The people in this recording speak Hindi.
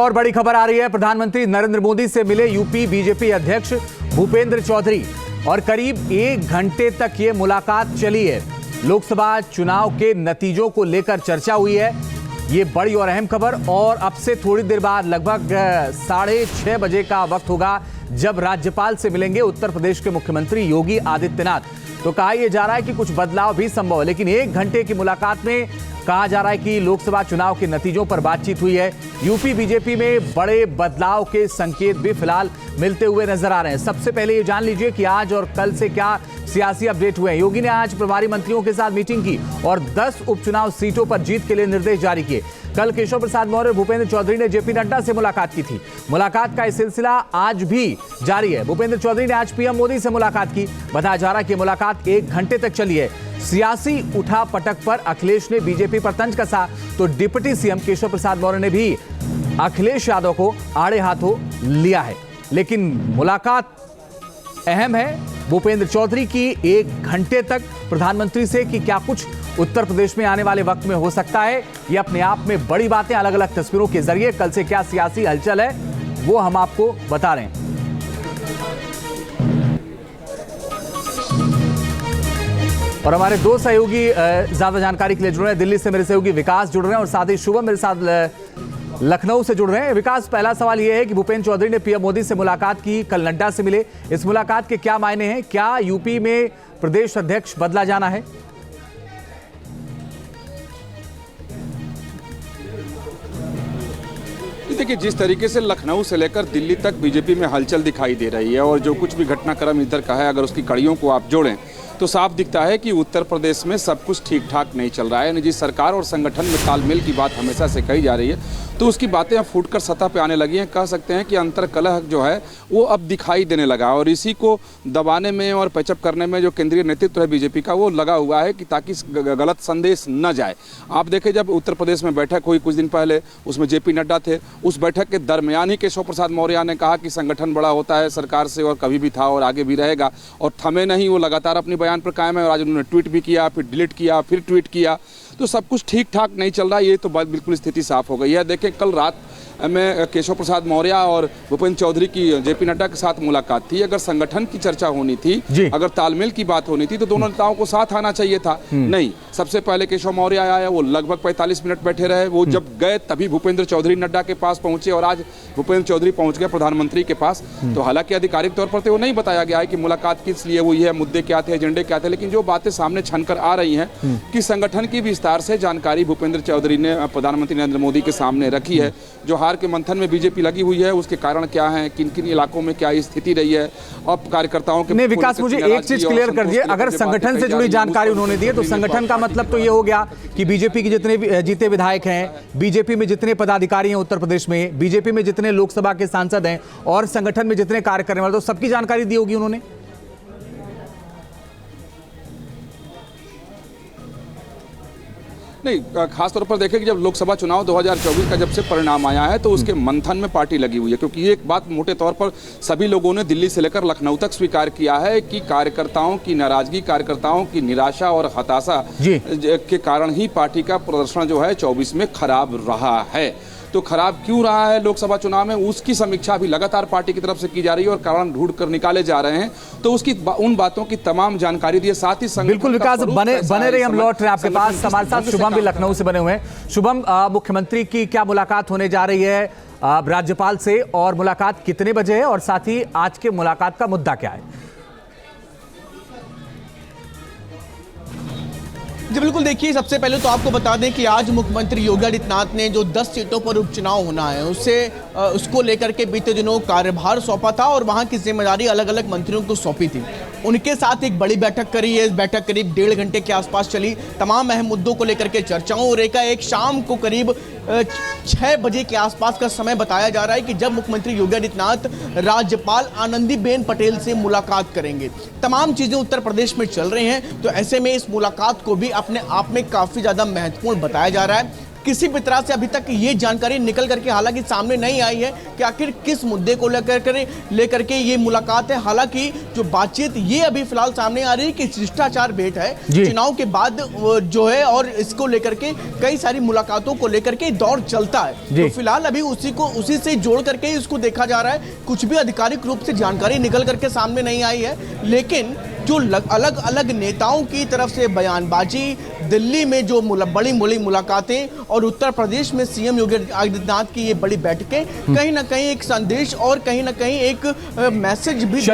और बड़ी खबर आ रही है। प्रधानमंत्री नरेंद्र मोदी से मिले यूपी बीजेपी अध्यक्ष भूपेंद्र चौधरी और करीब 1 घंटे तक ये मुलाकात चली है। लोकसभा चुनाव के नतीजों को लेकर चर्चा हुई है। ये बड़ी और अहम खबर। और अब से थोड़ी देर बाद लगभग 6:30 बजे का वक्त होगा जब राज्यपाल से मिलेंगे उत्तर प्रदेश के मुख्यमंत्री योगी आदित्यनाथ। तो कहा यह जा रहा है कि कुछ बदलाव भी संभव है, लेकिन 1 घंटे की मुलाकात में कहा जा रहा है कि लोकसभा चुनाव के नतीजों पर बातचीत हुई है। यूपी बीजेपी में बड़े बदलाव के संकेत भी फिलहाल मिलते हुए नजर आ रहे हैं। सबसे पहले ये जान लीजिए कि आज और कल से क्या सियासी अपडेट हुए हैं। योगी ने आज प्रभारी मंत्रियों के साथ मीटिंग की और 10 उपचुनाव सीटों पर जीत के लिए निर्देश जारी किए। कल केशव प्रसाद मौर्य और भूपेंद्र चौधरी ने जेपी नड्डा से मुलाकात की थी। मुलाकात का यह सिलसिला आज भी जारी है। भूपेंद्र चौधरी ने आज पीएम मोदी से मुलाकात की। बताया जा रहा है कि मुलाकात 1 घंटे तक चली है। सियासी उठापटक पर अखिलेश ने बीजेपी पर तंज कसा तो डिप्टी सीएम केशव प्रसाद मौर्य ने भी अखिलेश यादव को आड़े हाथों लिया है। लेकिन मुलाकात अहम है भूपेंद्र चौधरी की 1 घंटे तक प्रधानमंत्री से कि क्या कुछ उत्तर प्रदेश में आने वाले वक्त में हो सकता है। यह अपने आप में बड़ी बातें, अलग अलग तस्वीरों के जरिए कल से क्या सियासी हलचल है वो हम आपको बता रहे हैं। और हमारे 2 सहयोगी ज्यादा जानकारी के लिए जुड़ रहे हैं। दिल्ली से मेरे सहयोगी विकास जुड़ रहे हैं और साथ ही शुभम मेरे साथ लखनऊ से जुड़ रहे हैं। विकास, पहला सवाल यह है कि भूपेंद्र चौधरी ने पीएम मोदी से मुलाकात की, कल नड्डा से मिले। इस मुलाकात के क्या मायने हैं? क्या यूपी में प्रदेश अध्यक्ष बदला जाना है? देखिए, जिस तरीके से लखनऊ से लेकर दिल्ली तक बीजेपी में हलचल दिखाई दे रही है और जो कुछ भी घटनाक्रम इधर का है, अगर उसकी कड़ियों को आप जोड़ें तो साफ दिखता है कि उत्तर प्रदेश में सब कुछ ठीक ठाक नहीं चल रहा है। निजी सरकार और संगठन में तालमेल की बात हमेशा से कही जा रही है, तो उसकी बातें अब फूटकर सतह पे आने लगी हैं। कह सकते हैं कि अंतर कलह जो है वो अब दिखाई देने लगा और इसी को दबाने में और पैचअप करने में जो केंद्रीय नेतृत्व है बीजेपी का वो लगा हुआ है कि ताकि गलत संदेश न जाए। आप देखें, जब उत्तर प्रदेश में बैठक हुई कुछ दिन पहले, उसमें जेपी नड्डा थे। उस बैठक के दरमियान ही केशव प्रसाद मौर्य ने कहा कि संगठन बड़ा होता है सरकार से और कभी भी था और आगे भी रहेगा, और थमे नहीं, वो लगातार अपनी बयान पर कायम है। और आज उन्होंने ट्वीट भी किया, फिर डिलीट किया, फिर ट्वीट किया। तो सब कुछ ठीक ठाक नहीं चल रहा, ये तो बात बिल्कुल स्थिति साफ हो गई है। देखें, कल रात में केशव प्रसाद मौर्य और भूपेंद्र चौधरी की जेपी नड्डा के साथ मुलाकात थी। अगर संगठन की चर्चा होनी थी, अगर तालमेल की बात होनी थी तो दोनों नेताओं को साथ आना चाहिए था। नहीं, सबसे पहले केशव मौर्य आया, वो लगभग 45 मिनट बैठे रहे। वो जब गए तभी भूपेंद्र चौधरी नड्डा के पास पहुंचे और आज भूपेंद्र चौधरी पहुंच गए प्रधानमंत्री के पास। तो हालांकि आधिकारिक तौर पर तो वो नहीं बताया गया है कि मुलाकात किस लिए हुई है, मुद्दे क्या थे, एजेंडे क्या थे, लेकिन जो बातें सामने छनकर आ रही हैं कि संगठन की विस्तार से जानकारी भूपेंद्र चौधरी ने प्रधानमंत्री नरेंद्र मोदी के सामने रखी है। जो हार के मंथन में बीजेपी लगी हुई है उसके कारण क्या है, किन किन इलाकों में क्या स्थिति रही है, अब कार्यकर्ताओं के नहीं। विकास, मुझे एक चीज क्लियर कर दिए, अगर संगठन से जुड़ी जानकारी उन्होंने दी है तो संगठन का मतलब तो ये हो गया कि बीजेपी के जितने जीते विधायक हैं, बीजेपी में जितने पदाधिकारी हैं उत्तर प्रदेश में, बीजेपी में जितने लोकसभा के सांसद हैं और संगठन में जितने कार्य करने वाले, तो सबकी जानकारी दी होगी उन्होंने। नहीं, खासतौर पर देखें कि जब लोकसभा चुनाव 2024 का जब से परिणाम आया है तो उसके मंथन में पार्टी लगी हुई है, क्योंकि ये एक बात मोटे तौर पर सभी लोगों ने दिल्ली से लेकर लखनऊ तक स्वीकार किया है कि कार्यकर्ताओं की नाराजगी, कार्यकर्ताओं की निराशा और हताशा के कारण ही पार्टी का प्रदर्शन जो है 24 में खराब रहा है। तो खराब क्यों रहा है लोकसभा चुनाव में, उसकी समीक्षा भी लगातार पार्टी की तरफ से की जा रही है और कारण ढूंढ कर निकाले जा रहे हैं। तो उसकी उन बातों की तमाम जानकारी दी है। साथ ही बिल्कुल विकास, बने रहे, हम लौट रहे हैं आपके पास। हमारे साथ शुभम भी लखनऊ से बने हुए हैं। शुभम, मुख्यमंत्री की क्या मुलाकात होने जा रही है राज्यपाल से, और मुलाकात कितने बजे है, और साथ ही आज के मुलाकात का मुद्दा क्या है? जी बिल्कुल, देखिए, सबसे पहले तो आपको बता दें कि आज मुख्यमंत्री योगी आदित्यनाथ ने जो 10 सीटों पर उपचुनाव होना है उसको लेकर के बीते दिनों कार्यभार सौंपा था और वहां की जिम्मेदारी अलग अलग मंत्रियों को सौंपी थी। उनके साथ एक बड़ी बैठक करी है। इस बैठक करीब 1.5 घंटे के आसपास चली। तमाम अहम मुद्दों को लेकर के चर्चाओं और एक शाम को करीब 6 बजे के आसपास का समय बताया जा रहा है कि जब मुख्यमंत्री योगी आदित्यनाथ राज्यपाल आनंदीबेन पटेल से मुलाकात करेंगे। तमाम चीजें उत्तर प्रदेश में चल रही हैं, तो ऐसे में इस मुलाकात को भी अपने आप में काफी ज्यादा महत्वपूर्ण बताया जा रहा है। किसी भी तरह से अभी तक ये जानकारी निकल करके हालांकि सामने नहीं आई है कि आखिर किस मुद्दे को लेकर के ये मुलाकात है। हालांकि जो बातचीत ये अभी फिलहाल सामने आ रही है कि शिष्टाचार भेंट है, चुनाव के बाद जो है, और इसको लेकर के कई सारी मुलाकातों को लेकर के दौर चलता है। तो फिलहाल अभी उसी से जोड़ करके इसको देखा जा रहा है। कुछ भी आधिकारिक रूप से जानकारी निकल करके सामने नहीं आई है, लेकिन जो अलग अलग नेताओं की तरफ से बयानबाजी, दिल्ली में जो बड़ी मुलाकातें और उत्तर प्रदेश में सीएम योगी आदित्यनाथ की ये बड़ी बैठकें कहीं ना कहीं एक संदेश और कहीं ना कहीं एक मैसेज भी